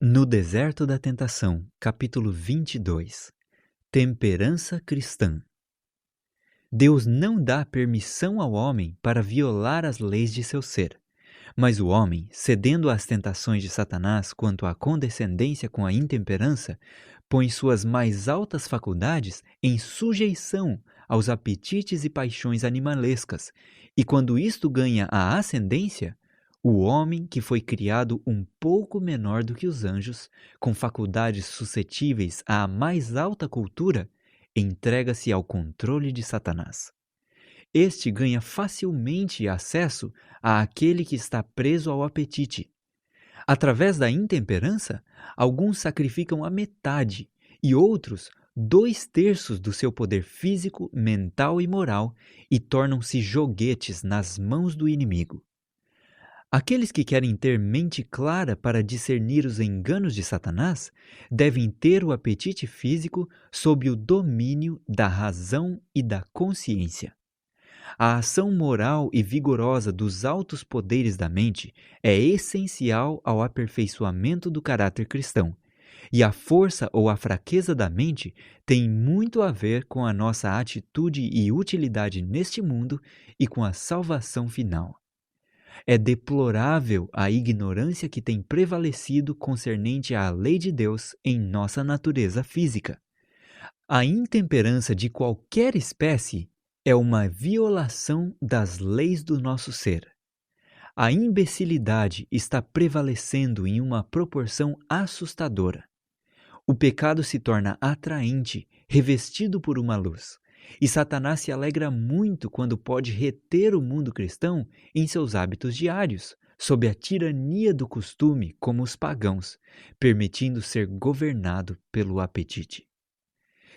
No Deserto da Tentação, capítulo 22. Temperança cristã. Deus não dá permissão ao homem para violar as leis de seu ser, mas o homem, cedendo às tentações de Satanás quanto à condescendência com a intemperança, põe suas mais altas faculdades em sujeição aos apetites e paixões animalescas, e quando isto ganha a ascendência, o homem, que foi criado um pouco menor do que os anjos, com faculdades suscetíveis à mais alta cultura, entrega-se ao controle de Satanás. Este ganha facilmente acesso àquele que está preso ao apetite. Através da intemperança, alguns sacrificam a metade e outros 2/3 do seu poder físico, mental e moral e tornam-se joguetes nas mãos do inimigo. Aqueles que querem ter mente clara para discernir os enganos de Satanás devem ter o apetite físico sob o domínio da razão e da consciência. A ação moral e vigorosa dos altos poderes da mente é essencial ao aperfeiçoamento do caráter cristão, e a força ou a fraqueza da mente tem muito a ver com a nossa atitude e utilidade neste mundo e com a salvação final. É deplorável a ignorância que tem prevalecido concernente à lei de Deus em nossa natureza física. A intemperança de qualquer espécie é uma violação das leis do nosso ser. A imbecilidade está prevalecendo em uma proporção assustadora. O pecado se torna atraente, revestido por uma luz. E Satanás se alegra muito quando pode reter o mundo cristão em seus hábitos diários, sob a tirania do costume, como os pagãos, permitindo ser governado pelo apetite.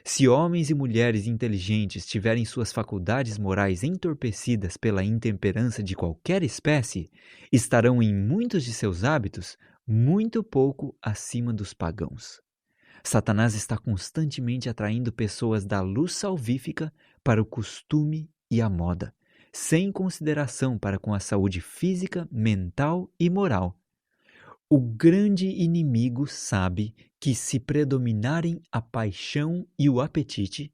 Se homens e mulheres inteligentes tiverem suas faculdades morais entorpecidas pela intemperança de qualquer espécie, estarão em muitos de seus hábitos muito pouco acima dos pagãos. Satanás está constantemente atraindo pessoas da luz salvífica para o costume e a moda, sem consideração para com a saúde física, mental e moral. O grande inimigo sabe que, se predominarem a paixão e o apetite,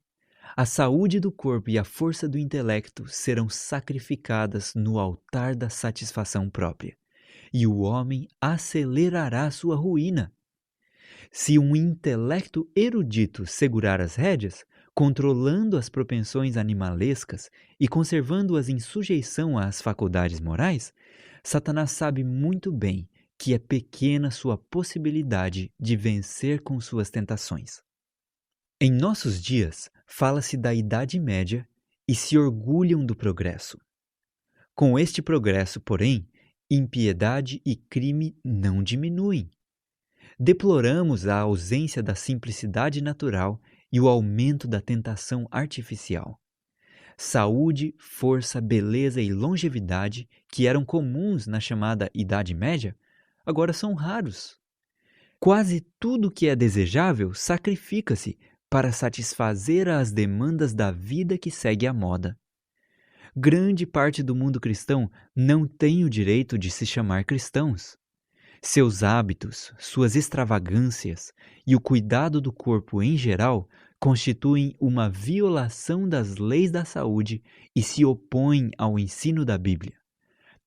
a saúde do corpo e a força do intelecto serão sacrificadas no altar da satisfação própria, e o homem acelerará sua ruína. Se um intelecto erudito segurar as rédeas, controlando as propensões animalescas e conservando-as em sujeição às faculdades morais, Satanás sabe muito bem que é pequena sua possibilidade de vencer com suas tentações. Em nossos dias, fala-se da Idade Média e se orgulham do progresso. Com este progresso, porém, impiedade e crime não diminuem. Deploramos a ausência da simplicidade natural e o aumento da tentação artificial. Saúde, força, beleza e longevidade, que eram comuns na chamada Idade Média, agora são raros. Quase tudo que é desejável sacrifica-se para satisfazer às demandas da vida que segue a moda. Grande parte do mundo cristão não tem o direito de se chamar cristãos. Seus hábitos, suas extravagâncias e o cuidado do corpo em geral constituem uma violação das leis da saúde e se opõem ao ensino da Bíblia.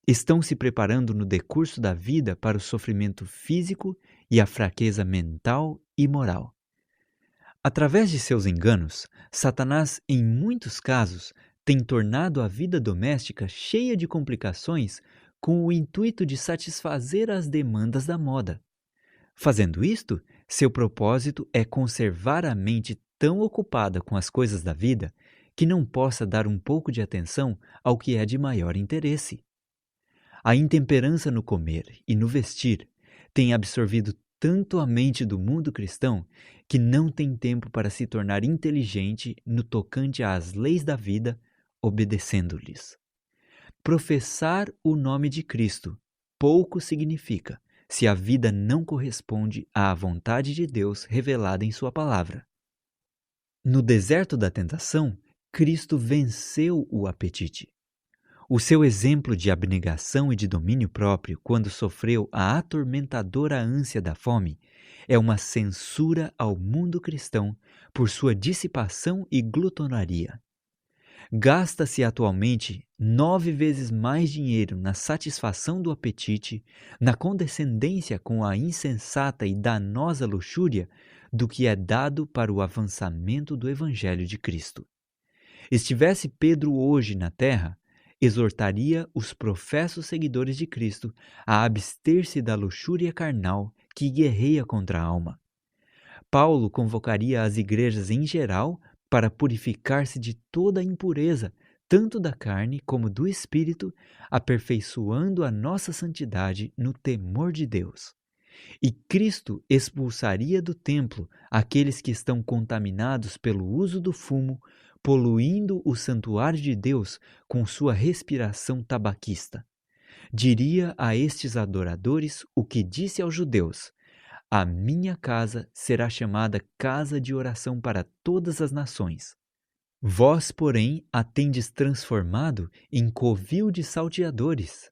Estão se preparando no decurso da vida para o sofrimento físico e a fraqueza mental e moral. Através de seus enganos, Satanás, em muitos casos, tem tornado a vida doméstica cheia de complicações com o intuito de satisfazer as demandas da moda. Fazendo isto, seu propósito é conservar a mente tão ocupada com as coisas da vida que não possa dar um pouco de atenção ao que é de maior interesse. A intemperança no comer e no vestir tem absorvido tanto a mente do mundo cristão que não tem tempo para se tornar inteligente no tocante às leis da vida, obedecendo-lhes. Professar o nome de Cristo pouco significa se a vida não corresponde à vontade de Deus revelada em sua palavra. No deserto da tentação, Cristo venceu o apetite. O seu exemplo de abnegação e de domínio próprio, quando sofreu a atormentadora ânsia da fome, é uma censura ao mundo cristão por sua dissipação e glutonaria. Gasta-se atualmente 9 vezes mais dinheiro na satisfação do apetite, na condescendência com a insensata e danosa luxúria, do que é dado para o avançamento do Evangelho de Cristo. Estivesse Pedro hoje na terra, exortaria os professos seguidores de Cristo a abster-se da luxúria carnal que guerreia contra a alma. Paulo convocaria as igrejas em geral para purificar-se de toda a impureza, tanto da carne como do espírito, aperfeiçoando a nossa santidade no temor de Deus. E Cristo expulsaria do templo aqueles que estão contaminados pelo uso do fumo, poluindo o santuário de Deus com sua respiração tabaquista. Diria a estes adoradores o que disse aos judeus: a minha casa será chamada casa de oração para todas as nações. Vós, porém, a tendes transformado em covil de salteadores.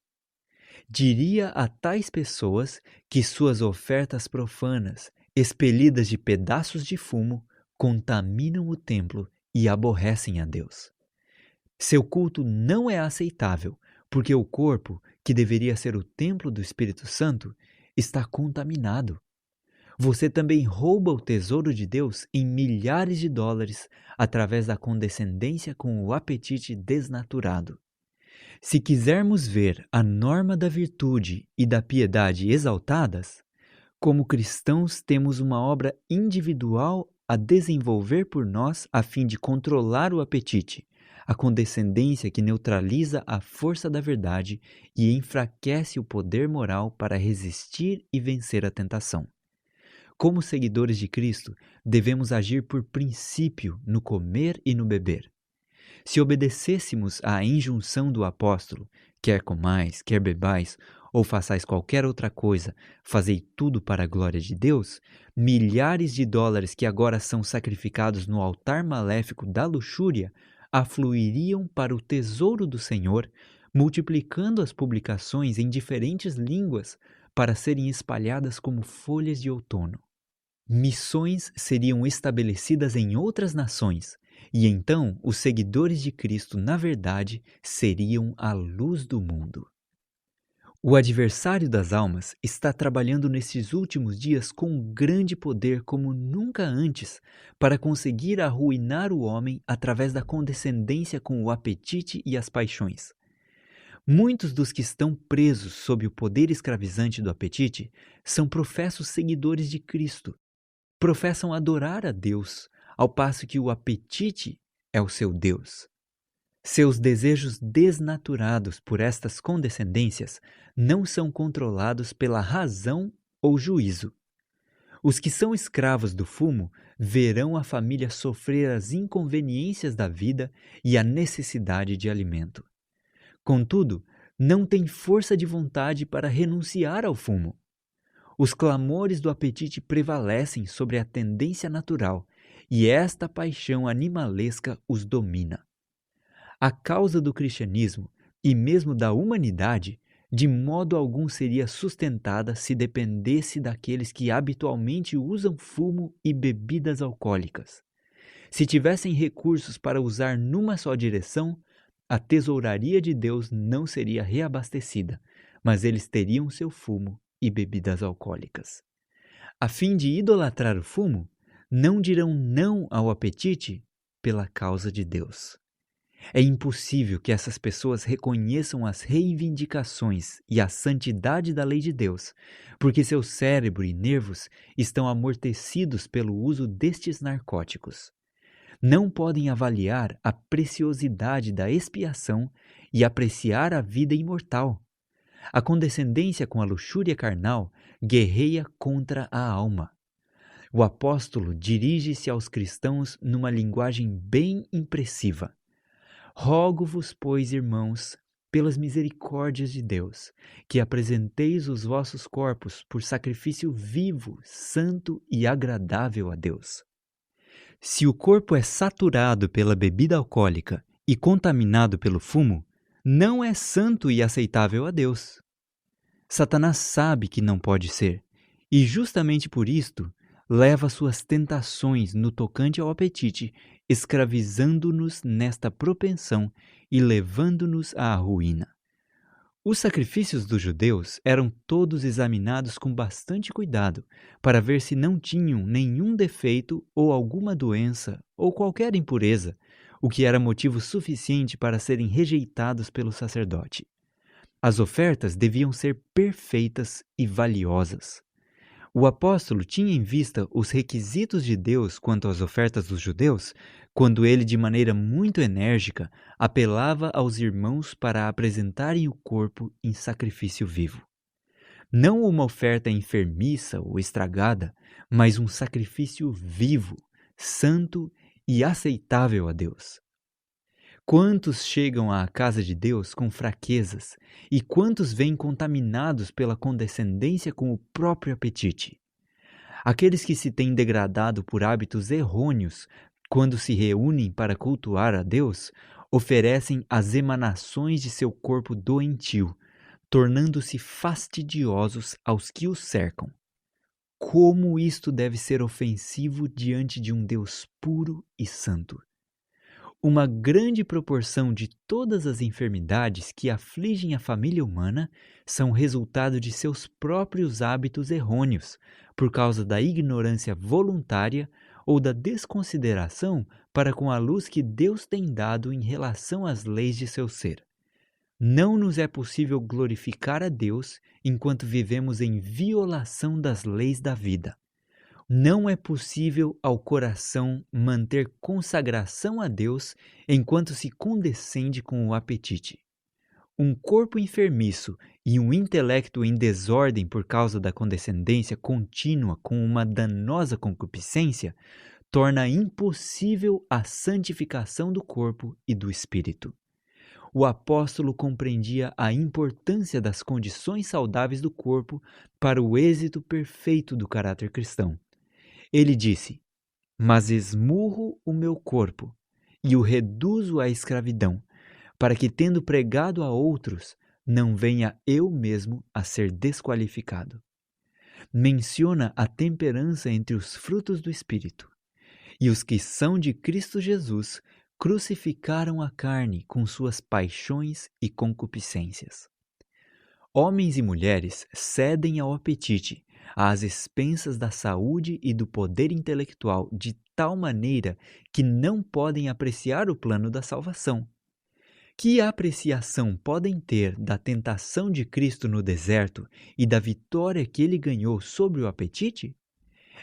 Diria a tais pessoas que suas ofertas profanas, expelidas de pedaços de fumo, contaminam o templo e aborrecem a Deus. Seu culto não é aceitável, porque o corpo, que deveria ser o templo do Espírito Santo, está contaminado. Você também rouba o tesouro de Deus em milhares de dólares através da condescendência com o apetite desnaturado. Se quisermos ver a norma da virtude e da piedade exaltadas, como cristãos temos uma obra individual a desenvolver por nós a fim de controlar o apetite, a condescendência que neutraliza a força da verdade e enfraquece o poder moral para resistir e vencer a tentação. Como seguidores de Cristo, devemos agir por princípio no comer e no beber. Se obedecêssemos à injunção do apóstolo, quer comais, quer bebais, ou façais qualquer outra coisa, fazei tudo para a glória de Deus, milhares de dólares que agora são sacrificados no altar maléfico da luxúria afluiriam para o tesouro do Senhor, multiplicando as publicações em diferentes línguas para serem espalhadas como folhas de outono. Missões seriam estabelecidas em outras nações, e então os seguidores de Cristo, na verdade, seriam a luz do mundo. O adversário das almas está trabalhando nesses últimos dias com grande poder como nunca antes para conseguir arruinar o homem através da condescendência com o apetite e as paixões. Muitos dos que estão presos sob o poder escravizante do apetite são professos seguidores de Cristo. Professam adorar a Deus, ao passo que o apetite é o seu Deus. Seus desejos desnaturados por estas condescendências não são controlados pela razão ou juízo. Os que são escravos do fumo verão a família sofrer as inconveniências da vida e a necessidade de alimento. Contudo, não têm força de vontade para renunciar ao fumo. Os clamores do apetite prevalecem sobre a tendência natural e esta paixão animalesca os domina. A causa do cristianismo e mesmo da humanidade de modo algum seria sustentada se dependesse daqueles que habitualmente usam fumo e bebidas alcoólicas. Se tivessem recursos para usar numa só direção, a tesouraria de Deus não seria reabastecida, mas eles teriam seu fumo e bebidas alcoólicas. A fim de idolatrar o fumo, não dirão não ao apetite pela causa de Deus. É impossível que essas pessoas reconheçam as reivindicações e a santidade da lei de Deus, porque seu cérebro e nervos estão amortecidos pelo uso destes narcóticos. Não podem avaliar a preciosidade da expiação e apreciar a vida imortal. A condescendência com a luxúria carnal guerreia contra a alma. O apóstolo dirige-se aos cristãos numa linguagem bem impressiva. Rogo-vos, pois, irmãos, pelas misericórdias de Deus, que apresenteis os vossos corpos por sacrifício vivo, santo e agradável a Deus. Se o corpo é saturado pela bebida alcoólica e contaminado pelo fumo, não é santo e aceitável a Deus. Satanás sabe que não pode ser, e justamente por isto leva suas tentações no tocante ao apetite, escravizando-nos nesta propensão e levando-nos à ruína. Os sacrifícios dos judeus eram todos examinados com bastante cuidado, para ver se não tinham nenhum defeito ou alguma doença ou qualquer impureza, o que era motivo suficiente para serem rejeitados pelo sacerdote. As ofertas deviam ser perfeitas e valiosas. O apóstolo tinha em vista os requisitos de Deus quanto às ofertas dos judeus, quando ele, de maneira muito enérgica, apelava aos irmãos para apresentarem o corpo em sacrifício vivo. Não uma oferta enfermiça ou estragada, mas um sacrifício vivo, santo e aceitável a Deus. Quantos chegam à casa de Deus com fraquezas e quantos vêm contaminados pela condescendência com o próprio apetite? Aqueles que se têm degradado por hábitos errôneos quando se reúnem para cultuar a Deus, oferecem as emanações de seu corpo doentio, tornando-se fastidiosos aos que o cercam. Como isto deve ser ofensivo diante de um Deus puro e santo! Uma grande proporção de todas as enfermidades que afligem a família humana são resultado de seus próprios hábitos errôneos, por causa da ignorância voluntária ou da desconsideração para com a luz que Deus tem dado em relação às leis de seu ser. Não nos é possível glorificar a Deus enquanto vivemos em violação das leis da vida. Não é possível ao coração manter consagração a Deus enquanto se condescende com o apetite. Um corpo enfermiço e um intelecto em desordem por causa da condescendência contínua com uma danosa concupiscência torna impossível a santificação do corpo e do espírito. O apóstolo compreendia a importância das condições saudáveis do corpo para o êxito perfeito do caráter cristão. Ele disse: "Mas esmurro o meu corpo e o reduzo à escravidão, para que, tendo pregado a outros, não venha eu mesmo a ser desqualificado." Menciona a temperança entre os frutos do Espírito. E os que são de Cristo Jesus crucificaram a carne com suas paixões e concupiscências. Homens e mulheres cedem ao apetite, às expensas da saúde e do poder intelectual, de tal maneira que não podem apreciar o plano da salvação. Que apreciação podem ter da tentação de Cristo no deserto e da vitória que ele ganhou sobre o apetite?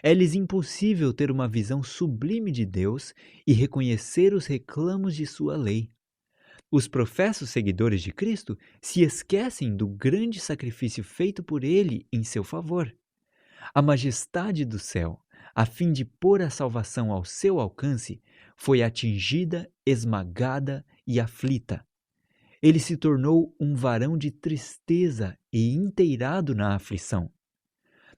É-lhes impossível ter uma visão sublime de Deus e reconhecer os reclamos de sua lei. Os professos seguidores de Cristo se esquecem do grande sacrifício feito por ele em seu favor. A majestade do céu, a fim de pôr a salvação ao seu alcance, foi atingida, esmagada e aflita. Ele se tornou um varão de tristeza e inteirado na aflição.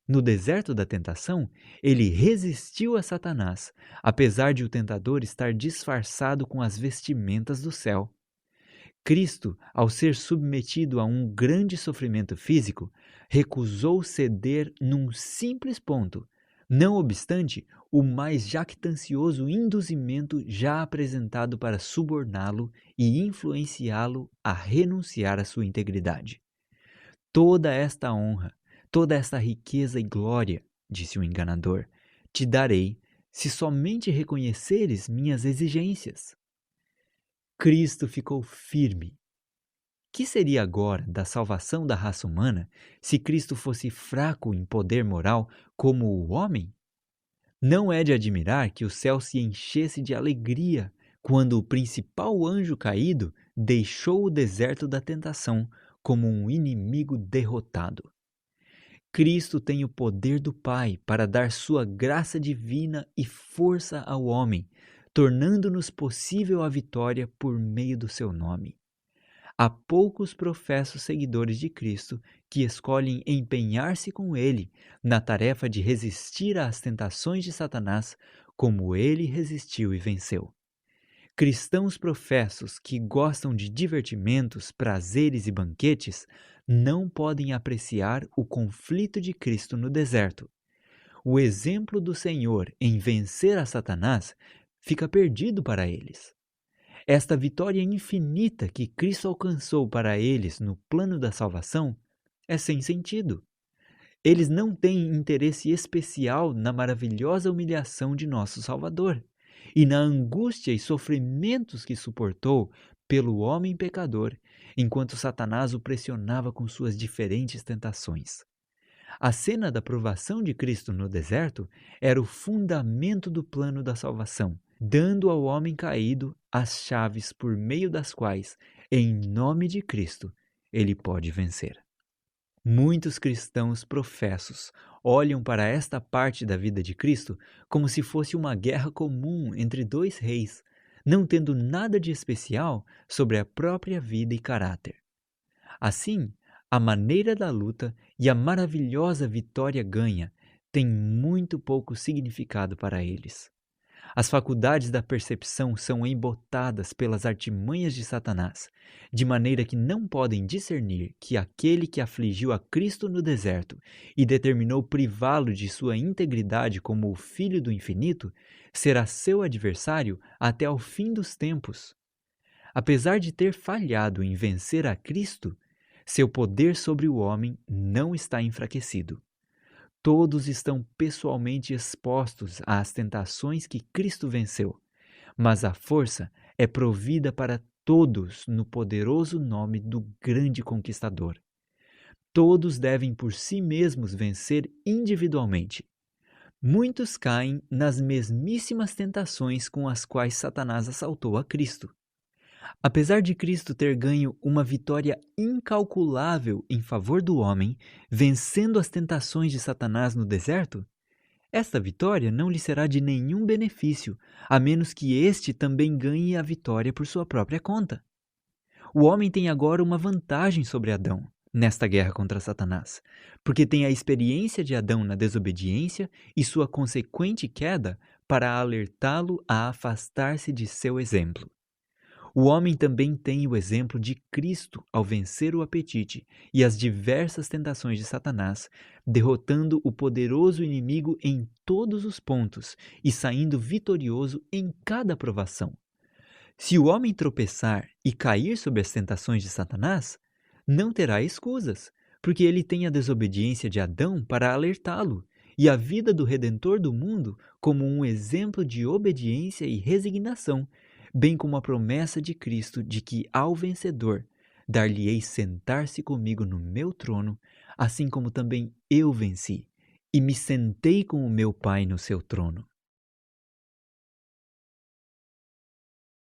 No deserto da tentação, ele resistiu a Satanás, apesar de o tentador estar disfarçado com as vestimentas do céu. Cristo, ao ser submetido a um grande sofrimento físico, recusou ceder num simples ponto, não obstante o mais jactancioso induzimento já apresentado para suborná-lo e influenciá-lo a renunciar à sua integridade. "Toda esta honra, toda esta riqueza e glória", disse o enganador, "te darei, se somente reconheceres minhas exigências." Cristo ficou firme. Que seria agora da salvação da raça humana se Cristo fosse fraco em poder moral como o homem? Não é de admirar que o céu se enchesse de alegria quando o principal anjo caído deixou o deserto da tentação como um inimigo derrotado. Cristo tem o poder do Pai para dar sua graça divina e força ao homem, tornando-nos possível a vitória por meio do seu nome. Há poucos professos seguidores de Cristo que escolhem empenhar-se com ele na tarefa de resistir às tentações de Satanás como ele resistiu e venceu. Cristãos professos que gostam de divertimentos, prazeres e banquetes não podem apreciar o conflito de Cristo no deserto. O exemplo do Senhor em vencer a Satanás fica perdido para eles. Esta vitória infinita que Cristo alcançou para eles no plano da salvação é sem sentido. Eles não têm interesse especial na maravilhosa humilhação de nosso Salvador e na angústia e sofrimentos que suportou pelo homem pecador, enquanto Satanás o pressionava com suas diferentes tentações. A cena da provação de Cristo no deserto era o fundamento do plano da salvação, dando ao homem caído as chaves por meio das quais, em nome de Cristo, ele pode vencer. Muitos cristãos professos olham para esta parte da vida de Cristo como se fosse uma guerra comum entre dois reis, não tendo nada de especial sobre a própria vida e caráter. Assim, a maneira da luta e a maravilhosa vitória ganha têm muito pouco significado para eles. As faculdades da percepção são embotadas pelas artimanhas de Satanás, de maneira que não podem discernir que aquele que afligiu a Cristo no deserto e determinou privá-lo de sua integridade como o Filho do Infinito, será seu adversário até ao fim dos tempos. Apesar de ter falhado em vencer a Cristo, seu poder sobre o homem não está enfraquecido. Todos estão pessoalmente expostos às tentações que Cristo venceu, mas a força é provida para todos no poderoso nome do grande conquistador. Todos devem por si mesmos vencer individualmente. Muitos caem nas mesmíssimas tentações com as quais Satanás assaltou a Cristo. Apesar de Cristo ter ganho uma vitória incalculável em favor do homem, vencendo as tentações de Satanás no deserto, esta vitória não lhe será de nenhum benefício, a menos que este também ganhe a vitória por sua própria conta. O homem tem agora uma vantagem sobre Adão nesta guerra contra Satanás, porque tem a experiência de Adão na desobediência e sua consequente queda para alertá-lo a afastar-se de seu exemplo. O homem também tem o exemplo de Cristo ao vencer o apetite e as diversas tentações de Satanás, derrotando o poderoso inimigo em todos os pontos e saindo vitorioso em cada provação. Se o homem tropeçar e cair sob as tentações de Satanás, não terá escusas, porque ele tem a desobediência de Adão para alertá-lo e a vida do Redentor do mundo como um exemplo de obediência e resignação, bem como a promessa de Cristo de que, ao vencedor, dar-lhe-ei sentar-se comigo no meu trono, assim como também eu venci, e me sentei com o meu Pai no seu trono.